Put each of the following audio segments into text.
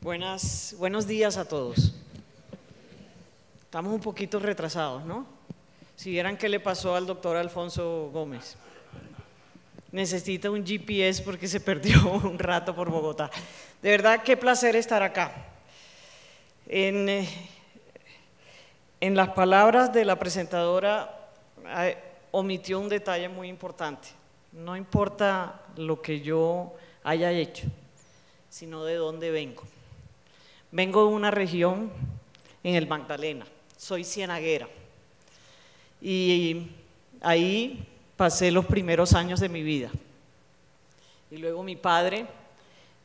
Buenos días a todos. Estamos un poquito retrasados, ¿no? Si vieran qué le pasó al doctor Alfonso Gómez. Necesita un GPS porque se perdió un rato por Bogotá. De verdad, qué placer estar acá. En las palabras de la presentadora omitió un detalle muy importante. No importa lo que yo haya hecho, sino de dónde vengo. Vengo de una región en el Magdalena, soy cienaguera y ahí pasé los primeros años de mi vida. Y luego mi padre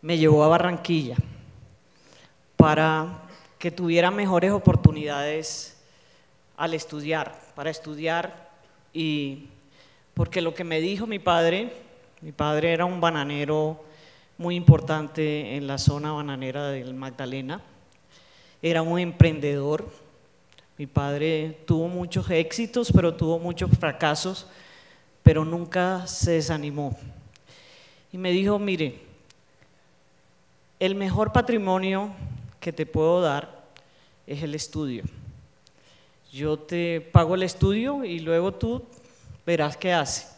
me llevó a Barranquilla para que tuviera mejores oportunidades al estudiar, para estudiar, y porque lo que me dijo mi padre era un bananero muy importante en la zona bananera del Magdalena, era un emprendedor. Mi padre tuvo muchos éxitos, pero tuvo muchos fracasos, pero nunca se desanimó. Y me dijo, mire, el mejor patrimonio que te puedo dar es el estudio. Yo te pago el estudio y luego tú verás qué hace.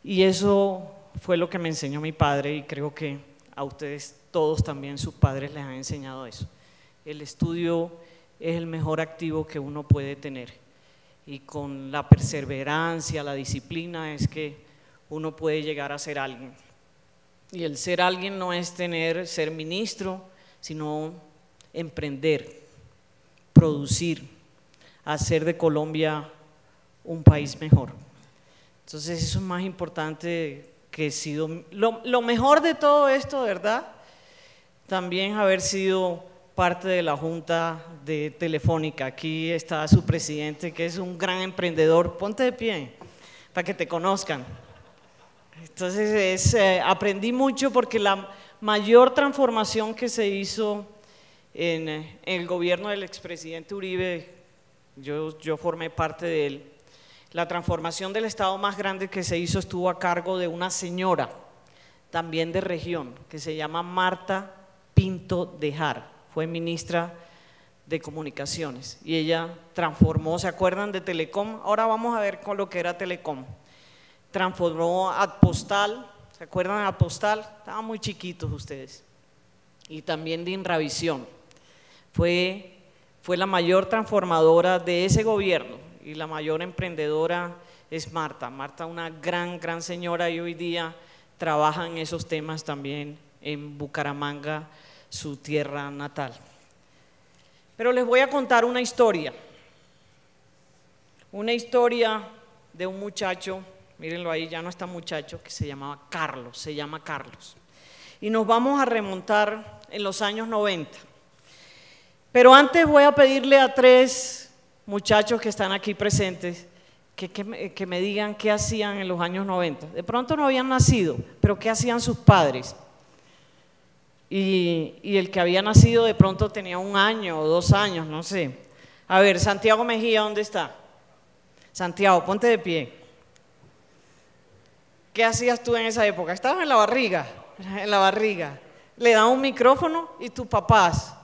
Y eso fue lo que me enseñó mi padre, y creo que a ustedes todos también sus padres les han enseñado eso. El estudio es el mejor activo que uno puede tener, y con la perseverancia, la disciplina es que uno puede llegar a ser alguien. Y el ser alguien no es ser ministro, sino emprender, producir, hacer de Colombia un país mejor. Entonces eso es más importante que sido lo mejor de todo esto, ¿verdad? También haber sido parte de la junta de Telefónica. Aquí está su presidente, que es un gran emprendedor. Ponte de pie para que te conozcan. Entonces aprendí mucho, porque la mayor transformación que se hizo en el gobierno del expresidente Uribe, yo formé parte de él. La transformación del Estado más grande que se hizo estuvo a cargo de una señora, también de región, que se llama Marta Pinto de Jar. Fue ministra de Comunicaciones y ella transformó, ¿se acuerdan de Telecom? Ahora vamos a ver con lo que era Telecom. Transformó Adpostal, ¿se acuerdan de Adpostal? Estaban muy chiquitos ustedes. Y también de Inravisión. Fue la mayor transformadora de ese gobierno, y la mayor emprendedora es Marta. Marta, una gran señora, y hoy día trabaja en esos temas también en Bucaramanga, su tierra natal. Pero les voy a contar una historia de un muchacho, mírenlo ahí, ya no está muchacho, que se llama Carlos. Y nos vamos a remontar en los años 90. Pero antes voy a pedirle a 3 muchachos que están aquí presentes que me digan qué hacían en los años 90. De pronto no habían nacido, pero qué hacían sus padres. Y el que había nacido de pronto tenía 1 año o 2 años, no sé. A ver, Santiago Mejía, ¿dónde está? Santiago, ponte de pie. ¿Qué hacías tú en esa época? Estabas en la barriga, Le dan un micrófono, y tus papás.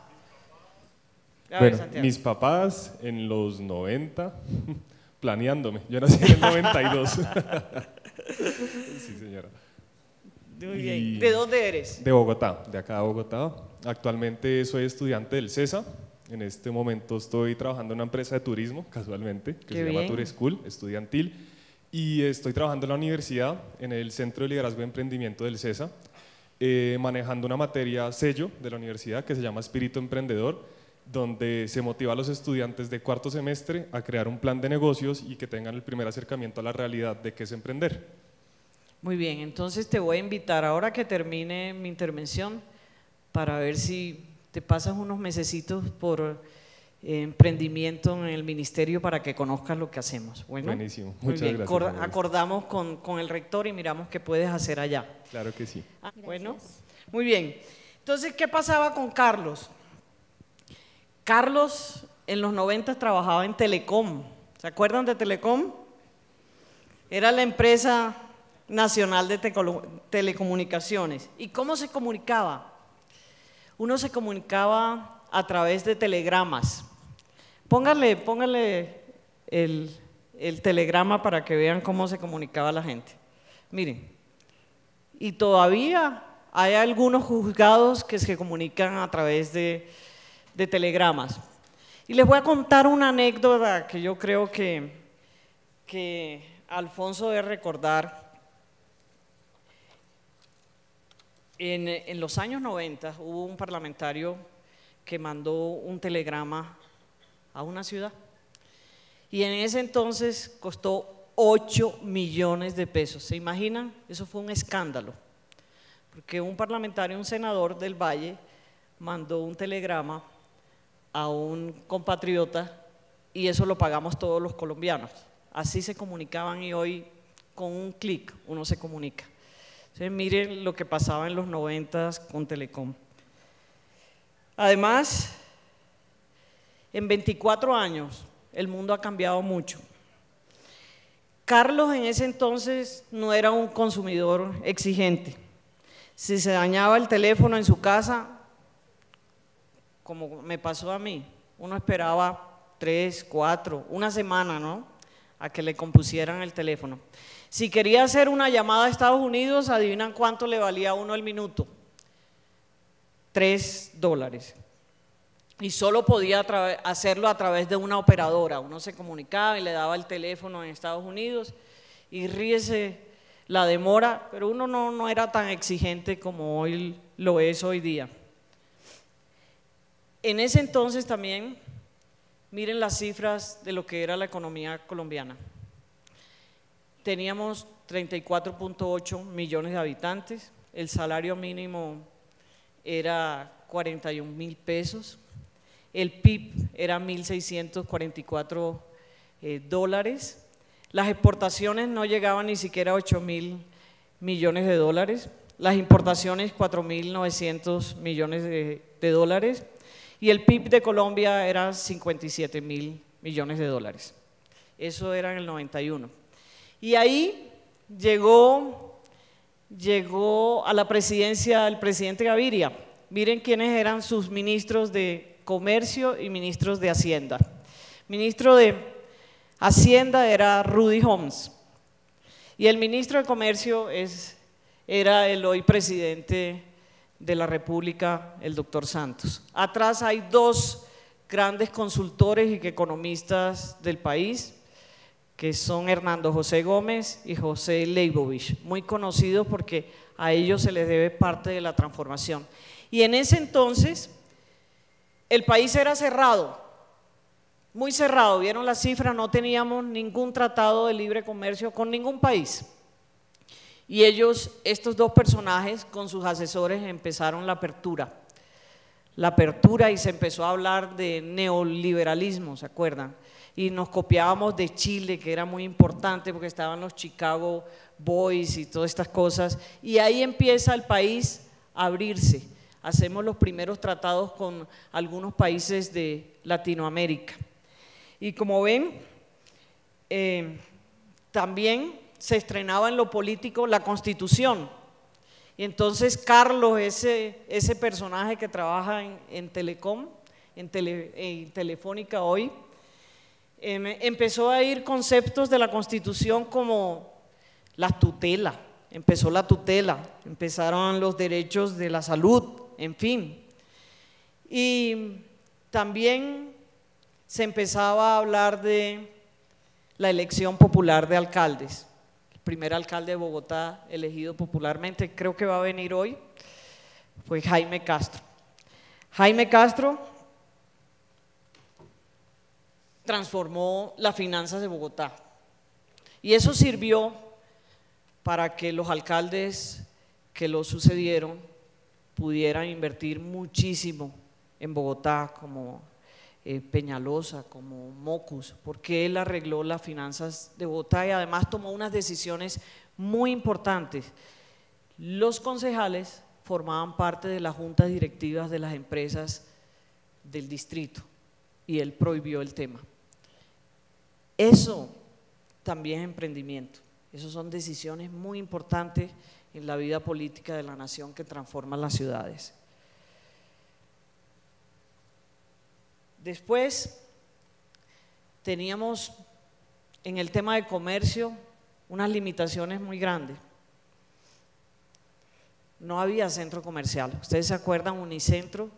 Bueno, mis papás en los 90, planeándome. Yo nací en el 92. Sí, señora. Muy bien. ¿De dónde eres? De Bogotá, de acá de Bogotá. Actualmente soy estudiante del CESA. En este momento estoy trabajando en una empresa de turismo, casualmente, que se llama Tour School, estudiantil. Y estoy trabajando en la universidad, en el Centro de Liderazgo y Emprendimiento del CESA, manejando una materia sello de la universidad que se llama Espíritu Emprendedor, donde se motiva a los estudiantes de 4º semestre a crear un plan de negocios y que tengan el primer acercamiento a la realidad de qué es emprender. Muy bien, entonces te voy a invitar ahora que termine mi intervención para ver si te pasas unos mesecitos por emprendimiento en el ministerio para que conozcas lo que hacemos. Bueno, buenísimo, muchas gracias. Acordamos con el rector y miramos qué puedes hacer allá. Claro que sí. Bueno, muy bien. Entonces, ¿qué pasaba con Carlos? Carlos en los 90 trabajaba en Telecom. ¿Se acuerdan de Telecom? Era la empresa nacional de telecomunicaciones. ¿Y cómo se comunicaba? uno se comunicaba a través de telegramas. Póngale el telegrama para que vean cómo se comunicaba la gente. Miren, y todavía hay algunos juzgados que se comunican a través de telegramas. Y les voy a contar una anécdota que yo creo que Alfonso debe recordar. En los años 90 hubo un parlamentario que mandó un telegrama a una ciudad y en ese entonces costó 8 millones de pesos. ¿Se imaginan? Eso fue un escándalo, porque un parlamentario, un senador del Valle, mandó un telegrama a un compatriota y eso lo pagamos todos los colombianos. Así se comunicaban y hoy con un clic uno se comunica. Entonces, miren lo que pasaba en los 90 con Telecom. Además, en 24 años el mundo ha cambiado mucho. Carlos en ese entonces no era un consumidor exigente. Si se dañaba el teléfono en su casa, como me pasó a mí, uno esperaba 3, 4, una semana, ¿no?, a que le compusieran el teléfono. Si quería hacer una llamada a Estados Unidos, adivinan cuánto le valía a uno el minuto. $3. Y solo podía hacerlo a través de una operadora. Uno se comunicaba y le daba el teléfono en Estados Unidos y ríese la demora, pero uno no era tan exigente como hoy lo es hoy día. En ese entonces también, miren las cifras de lo que era la economía colombiana. Teníamos 34.8 millones de habitantes, el salario mínimo era 41.000 pesos, el PIB era 1.644 dólares, las exportaciones no llegaban ni siquiera a 8.000 millones de dólares, las importaciones 4.900 millones de dólares y el PIB de Colombia era 57.000 millones de dólares. Eso era en el 91. Y ahí llegó a la presidencia el presidente Gaviria. Miren quiénes eran sus ministros de Comercio y ministros de Hacienda. Ministro de Hacienda era Rudy Holmes y el ministro de Comercio era el hoy presidente de la República, el doctor Santos. Atrás hay dos grandes consultores y economistas del país, que son Hernando José Gómez y José Leibovich, muy conocidos porque a ellos se les debe parte de la transformación. Y en ese entonces el país era cerrado, muy cerrado, vieron las cifras, no teníamos ningún tratado de libre comercio con ningún país. Y estos dos personajes con sus asesores empezaron la apertura y se empezó a hablar de neoliberalismo, ¿se acuerdan? Y nos copiábamos de Chile, que era muy importante porque estaban los Chicago Boys y todas estas cosas, y ahí empieza el país a abrirse. Hacemos los primeros tratados con algunos países de Latinoamérica. Y como ven, también se estrenaba en lo político la Constitución. Y entonces Carlos, ese personaje que trabaja en Telecom, en Telefónica hoy, empezó a ir conceptos de la Constitución como la tutela, empezó la tutela, empezaron los derechos de la salud, en fin. Y también se empezaba a hablar de la elección popular de alcaldes. El primer alcalde de Bogotá elegido popularmente, creo que va a venir hoy, fue Jaime Castro. Jaime Castro transformó las finanzas de Bogotá y eso sirvió para que los alcaldes que lo sucedieron pudieran invertir muchísimo en Bogotá, como Peñalosa, como Mocus, porque él arregló las finanzas de Bogotá y además tomó unas decisiones muy importantes. Los concejales formaban parte de las juntas directivas de las empresas del distrito y él prohibió el tema. Eso también es emprendimiento, esas son decisiones muy importantes en la vida política de la nación que transforman las ciudades. Después teníamos en el tema de comercio unas limitaciones muy grandes. No había centro comercial. Ustedes se acuerdan, Unicentro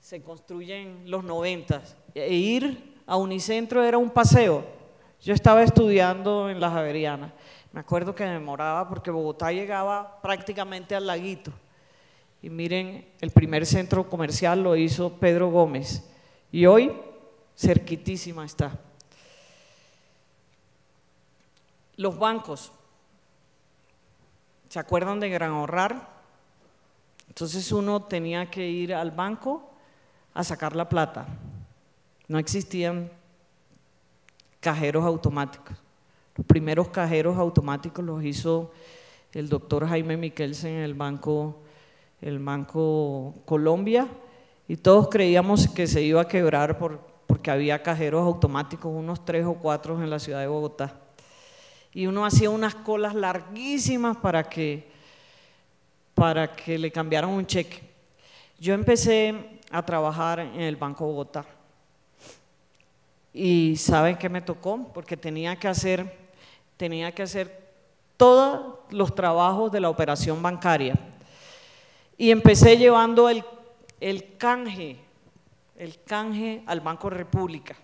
se construye en los 90 e ir a Unicentro era un paseo. Yo estaba estudiando en la Javeriana. Me acuerdo que me demoraba porque Bogotá llegaba prácticamente al laguito. Y miren, el primer centro comercial lo hizo Pedro Gómez. Y hoy, cerquitísima está. Los bancos. ¿Se acuerdan de Gran Ahorrar? Entonces uno tenía que ir al banco a sacar la plata. No existían cajeros automáticos. Los primeros cajeros automáticos los hizo el doctor Jaime Miquelsen en el Banco Colombia, y todos creíamos que se iba a quebrar porque había cajeros automáticos, unos 3 o 4 en la ciudad de Bogotá. Y uno hacía unas colas larguísimas para que le cambiaran un cheque. Yo empecé a trabajar en el Banco Bogotá. ¿Y saben qué me tocó? Porque tenía que hacer todos los trabajos de la operación bancaria. Y empecé llevando el canje al Banco República,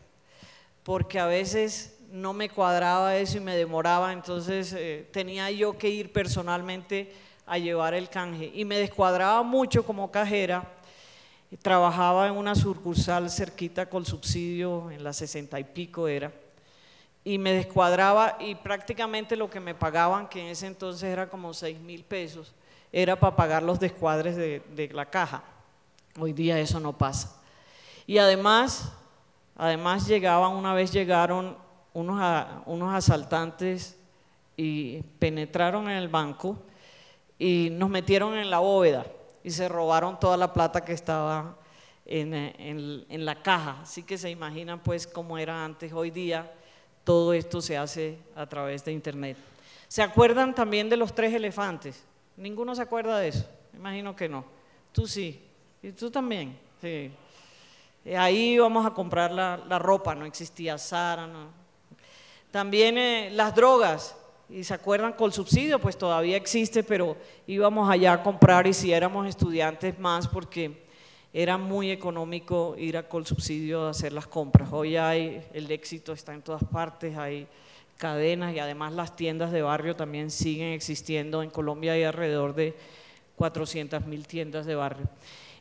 porque a veces no me cuadraba eso y me demoraba, entonces tenía yo que ir personalmente a llevar el canje. Y me descuadraba mucho como cajera. Trabajaba en una sucursal cerquita con subsidio, en la 60 y pico era, y me descuadraba, y prácticamente lo que me pagaban, que en ese entonces era como 6.000 pesos, era para pagar los descuadres de la caja. Hoy día eso no pasa. Y además una vez llegaron unos asaltantes y penetraron en el banco y nos metieron en la bóveda y se robaron toda la plata que estaba en la caja. Así que se imaginan pues cómo era antes. Hoy día todo esto se hace a través de internet. ¿Se acuerdan también de los 3 elefantes? ¿Ninguno se acuerda de eso? Me imagino que no. Tú sí. ¿Y tú también? Sí. Ahí íbamos a comprar la ropa, no existía Zara, no. También las drogas. ¿Y se acuerdan? Con subsidio, pues todavía existe, pero íbamos allá a comprar, y si éramos estudiantes más, porque era muy económico ir a Colsubsidio a hacer las compras. Hoy el éxito está en todas partes, hay cadenas, y además las tiendas de barrio también siguen existiendo. En Colombia hay alrededor de 400.000 tiendas de barrio.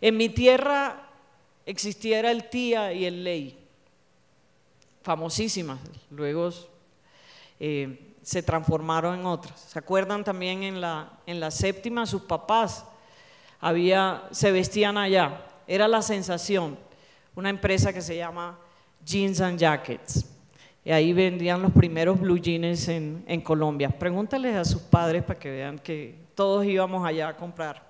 En mi tierra existiera el TIA y el Ley, famosísimas. Luego se transformaron en otras. ¿Se acuerdan también en la séptima? Sus papás se vestían allá, era la sensación, una empresa que se llama Jeans and Jackets, y ahí vendían los primeros blue jeans en Colombia. Pregúntales a sus padres para que vean que todos íbamos allá a comprar.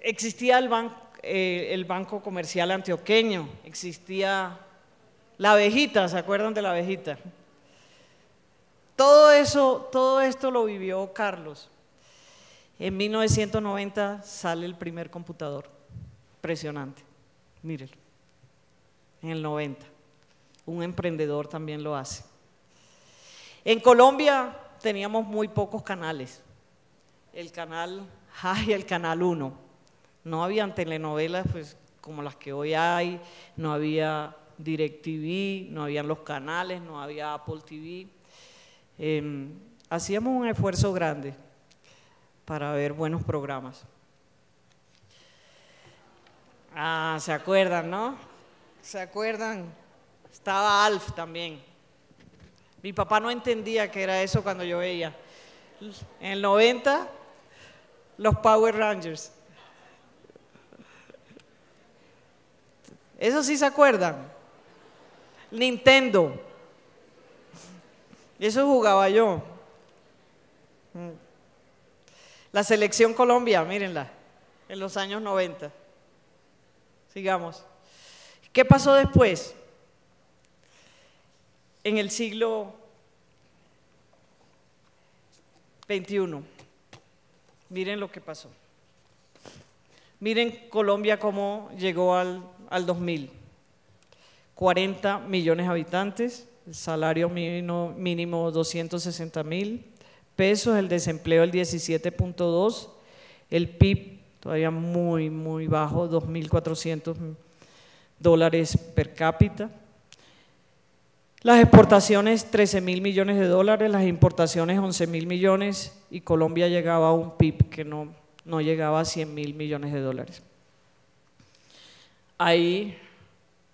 Existía el Banco Comercial Antioqueño, existía la Abejita. ¿Se acuerdan de la Abejita? Todo esto lo vivió Carlos. En 1990 sale el primer computador. Impresionante. Mírenlo. En el 90. Un emprendedor también lo hace. En Colombia teníamos muy pocos canales. El canal y el canal 1. No habían telenovelas pues como las que hoy hay, no había DirecTV, no habían los canales, no había Apple TV. Hacíamos un esfuerzo grande para ver buenos programas. ¿Se acuerdan, no? ¿Se acuerdan? Estaba Alf también. Mi papá no entendía qué era eso cuando yo veía. En el 90, los Power Rangers. ¿Eso sí se acuerdan? Nintendo. Eso jugaba yo. La Selección Colombia, mírenla, en los años 90. Sigamos. ¿Qué pasó después? En el siglo XXI. Miren lo que pasó. Miren Colombia cómo llegó al 2000. 40 millones de habitantes, el salario mínimo 260.000 pesos, el desempleo el 17.2, el PIB todavía muy, muy bajo, $2.400 per cápita. Las exportaciones 13.000 millones de dólares, las importaciones 11.000 millones y Colombia llegaba a un PIB que no llegaba a 100.000 millones de dólares. Ahí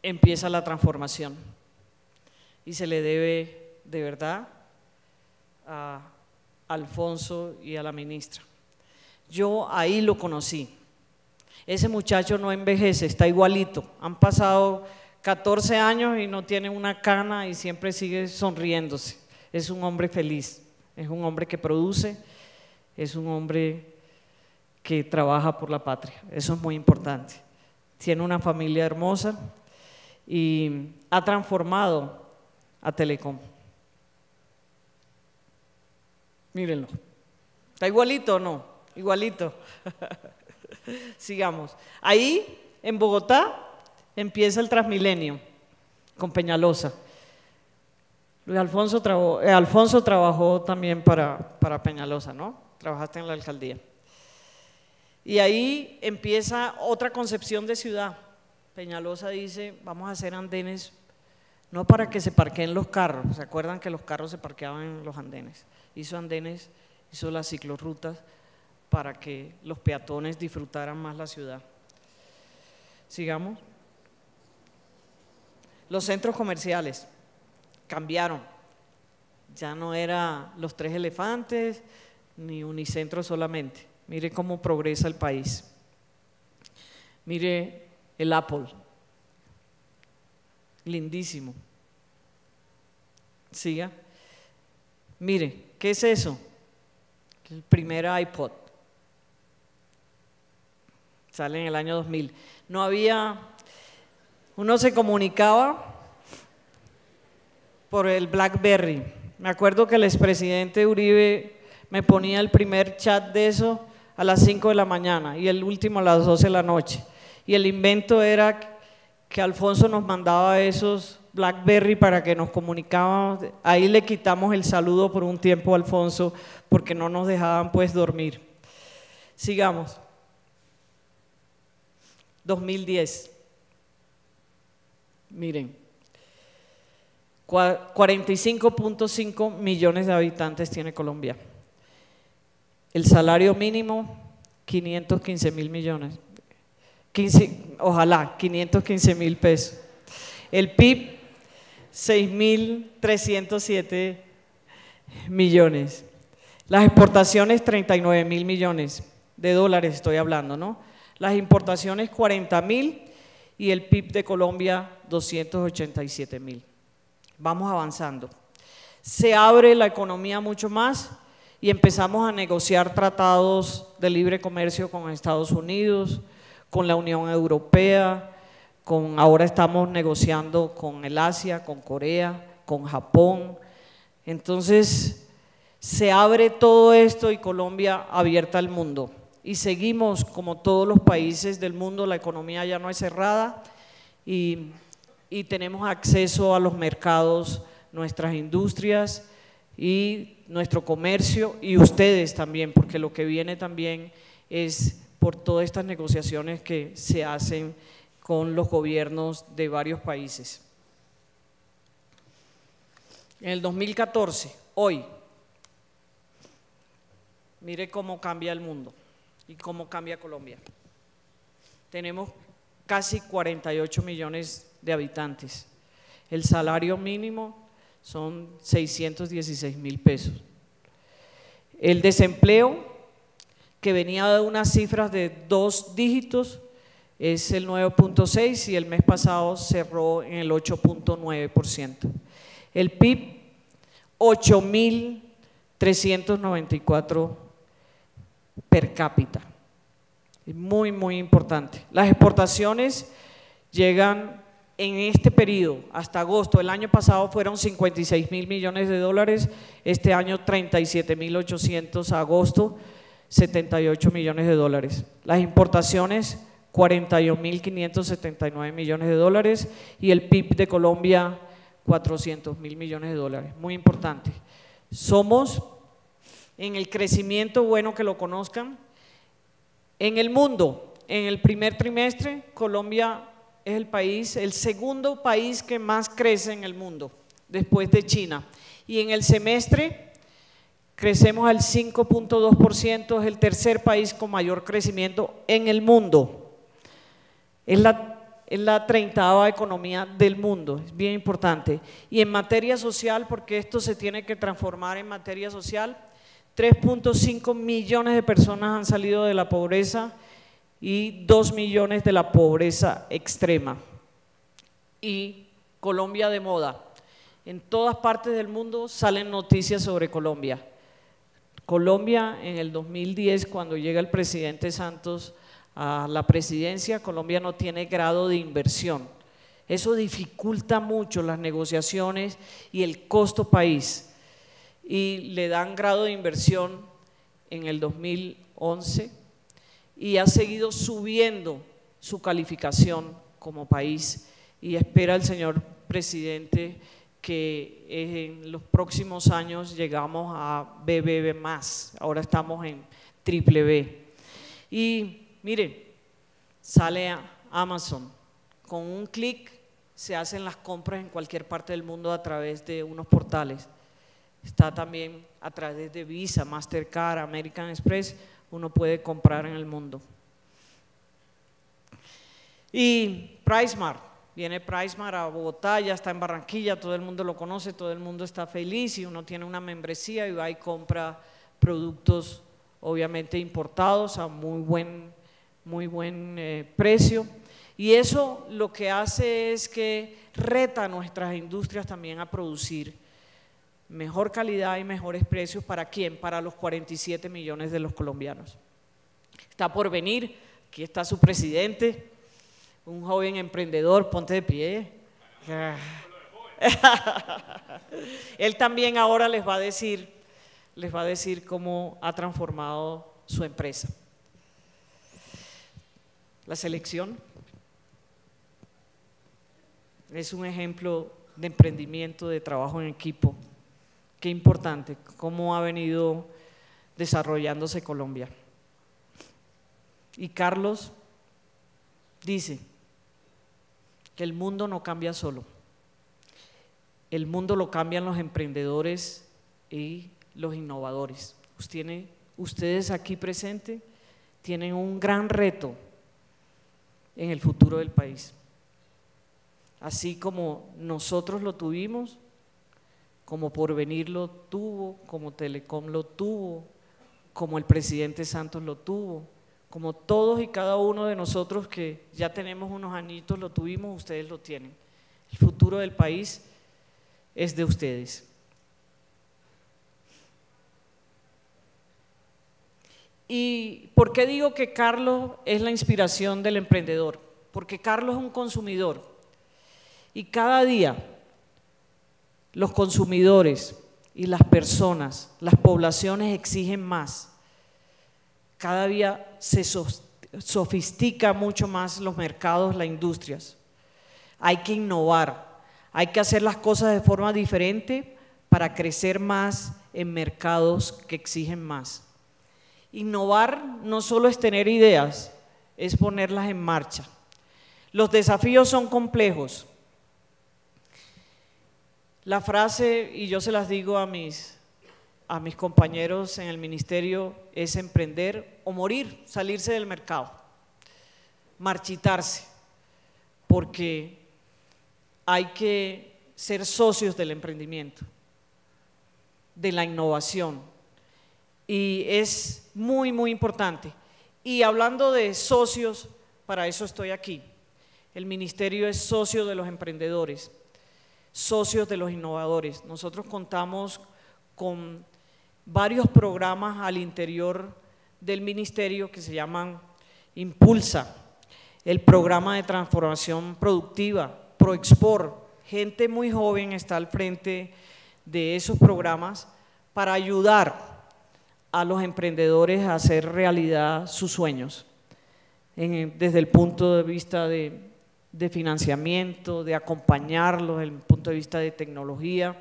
empieza la transformación y se le debe de verdad a Alfonso y a la ministra. Yo ahí lo conocí. Ese muchacho no envejece, está igualito. Han pasado 14 años y no tiene una cana y siempre sigue sonriéndose. Es un hombre feliz, es un hombre que produce, es un hombre que trabaja por la patria. Eso es muy importante. Tiene una familia hermosa y ha transformado a Telecom. Mírenlo. ¿Está igualito o no? Igualito. Sigamos. Ahí, en Bogotá, empieza el Transmilenio con Peñalosa. Alfonso trabajó también para Peñalosa, ¿no? Trabajaste en la alcaldía. Y ahí empieza otra concepción de ciudad. Peñalosa dice, vamos a hacer andenes, no para que se parqueen los carros, ¿se acuerdan que los carros se parqueaban en los andenes? Hizo andenes, hizo las ciclorrutas para que los peatones disfrutaran más la ciudad. Sigamos. Los centros comerciales cambiaron, ya no era los 3 elefantes ni Unicentro solamente. Mire cómo progresa el país. Mire el Apple, lindísimo. Siga. Mire, ¿qué es eso? El primer iPod. Sale en el año 2000. No había, uno se comunicaba por el BlackBerry. Me acuerdo que el expresidente Uribe me ponía el primer chat de eso a las 5 de la mañana y el último a las 12 de la noche. Y el invento era que Alfonso nos mandaba esos BlackBerry para que nos comunicábamos. Ahí le quitamos el saludo por un tiempo a Alfonso porque no nos dejaban pues dormir. Sigamos. 2010. Miren, 45.5 millones de habitantes tiene Colombia. El salario mínimo, 515.000 millones. 515.000 pesos. El PIB, 6.307 millones. Las exportaciones, 39.000 millones de dólares, estoy hablando, ¿no? Las importaciones, 40.000 y el PIB de Colombia, 287.000. Vamos avanzando. Se abre la economía mucho más y empezamos a negociar tratados de libre comercio con Estados Unidos, con la Unión Europea, ahora estamos negociando con el Asia, con Corea, con Japón. Entonces se abre todo esto y Colombia abierta al mundo. Y seguimos como todos los países del mundo, la economía ya no es cerrada y tenemos acceso a los mercados, nuestras industrias y nuestro comercio y ustedes también, porque lo que viene también es por todas estas negociaciones que se hacen con los gobiernos de varios países. En el 2014, hoy, mire cómo cambia el mundo y cómo cambia Colombia. Tenemos casi 48 millones de habitantes. El salario mínimo son 616.000 pesos. El desempleo, que venía de unas cifras de 2 dígitos, es el 9.6 y el mes pasado cerró en el 8.9%. El PIB, 8.394 per cápita. Muy, muy importante. Las exportaciones llegan en este periodo, hasta agosto, el año pasado fueron 56.000 millones de dólares, este año 37.800 a agosto, 78 millones de dólares. Las importaciones, 41.579 millones de dólares y el PIB de Colombia 400.000 millones de dólares. Muy importante. Somos en el crecimiento, bueno que lo conozcan, en el mundo, en el primer trimestre, Colombia es el país, el segundo país que más crece en el mundo, después de China. Y en el semestre crecemos al 5.2%, es el tercer país con mayor crecimiento en el mundo. Es la 30ª economía del mundo, es bien importante. Y en materia social, porque esto se tiene que transformar en materia social, 3.5 millones de personas han salido de la pobreza y 2 millones de la pobreza extrema. Y Colombia de moda. En todas partes del mundo salen noticias sobre Colombia. Colombia en el 2010, cuando llega el presidente Santos a la presidencia, Colombia no tiene grado de inversión. Eso dificulta mucho las negociaciones y el costo país. Y le dan grado de inversión en el 2011 y ha seguido subiendo su calificación como país y espera el señor presidente que en los próximos años llegamos a BBB+, ahora estamos en BBB. Y mire, sale a Amazon, con un clic se hacen las compras en cualquier parte del mundo a través de unos portales. Está también a través de Visa, Mastercard, American Express, uno puede comprar en el mundo. Y PriceSmart, viene PriceSmart a Bogotá, ya está en Barranquilla, todo el mundo lo conoce, todo el mundo está feliz y uno tiene una membresía y va y compra productos obviamente importados a muy buen precio. Y eso lo que hace es que reta a nuestras industrias también a producir mejor calidad y mejores precios. ¿Para quién? Para los 47 millones de los colombianos. Está por venir, aquí está su presidente, un joven emprendedor, ponte de pie. Él también ahora les va a decir cómo ha transformado su empresa. La selección es un ejemplo de emprendimiento, de trabajo en equipo. Qué importante, cómo ha venido desarrollándose Colombia. Y Carlos dice que el mundo no cambia solo, el mundo lo cambian los emprendedores y los innovadores. Ustedes aquí presentes tienen un gran reto en el futuro del país. Así como nosotros lo tuvimos, como Porvenir lo tuvo, como Telecom lo tuvo, como el presidente Santos lo tuvo, como todos y cada uno de nosotros que ya tenemos unos añitos lo tuvimos, ustedes lo tienen. El futuro del país es de ustedes. ¿Y por qué digo que Carlos es la inspiración del emprendedor? Porque Carlos es un consumidor y cada día los consumidores y las personas, las poblaciones exigen más. Cada día se sofistica mucho más los mercados, las industrias. Hay que innovar, hay que hacer las cosas de forma diferente para crecer más en mercados que exigen más. Innovar no solo es tener ideas, es ponerlas en marcha. Los desafíos son complejos. La frase, y yo se las digo a mis compañeros en el ministerio, es emprender o morir, salirse del mercado, marchitarse, porque hay que ser socios del emprendimiento, de la innovación, y es muy, muy importante. Y hablando de socios, para eso estoy aquí. El ministerio es socio de los emprendedores, socios de los innovadores. Nosotros contamos con varios programas al interior del ministerio que se llaman Impulsa, el programa de transformación productiva, ProExport. Gente muy joven está al frente de esos programas para ayudar a los emprendedores a hacer realidad sus sueños. desde el punto de vista de financiamiento, de acompañarlos, desde el punto de vista de tecnología.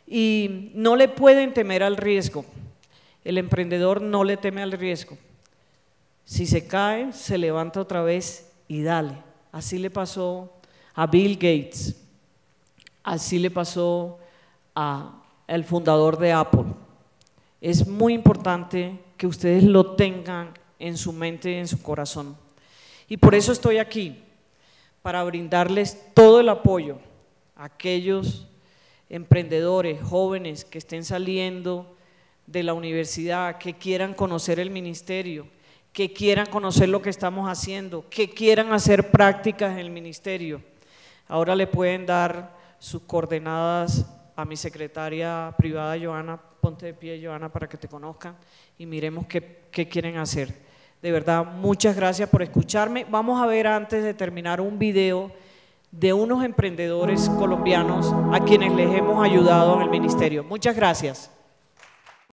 Y no le pueden temer al riesgo. El emprendedor no le teme al riesgo. Si se cae, se levanta otra vez y dale. Así le pasó a Bill Gates, así le pasó al fundador de Apple. Es muy importante que ustedes lo tengan en su mente y en su corazón. Y por eso estoy aquí, para brindarles todo el apoyo a aquellos emprendedores, jóvenes que estén saliendo de la universidad, que quieran conocer el ministerio, que quieran conocer lo que estamos haciendo, que quieran hacer prácticas en el ministerio. Ahora le pueden dar sus coordenadas a mi secretaria privada, Joana. Ponte de pie, Joana, para que te conozcan y miremos qué quieren hacer. De verdad, muchas gracias por escucharme. Vamos a ver antes de terminar un video de unos emprendedores colombianos a quienes les hemos ayudado en el ministerio. Muchas gracias.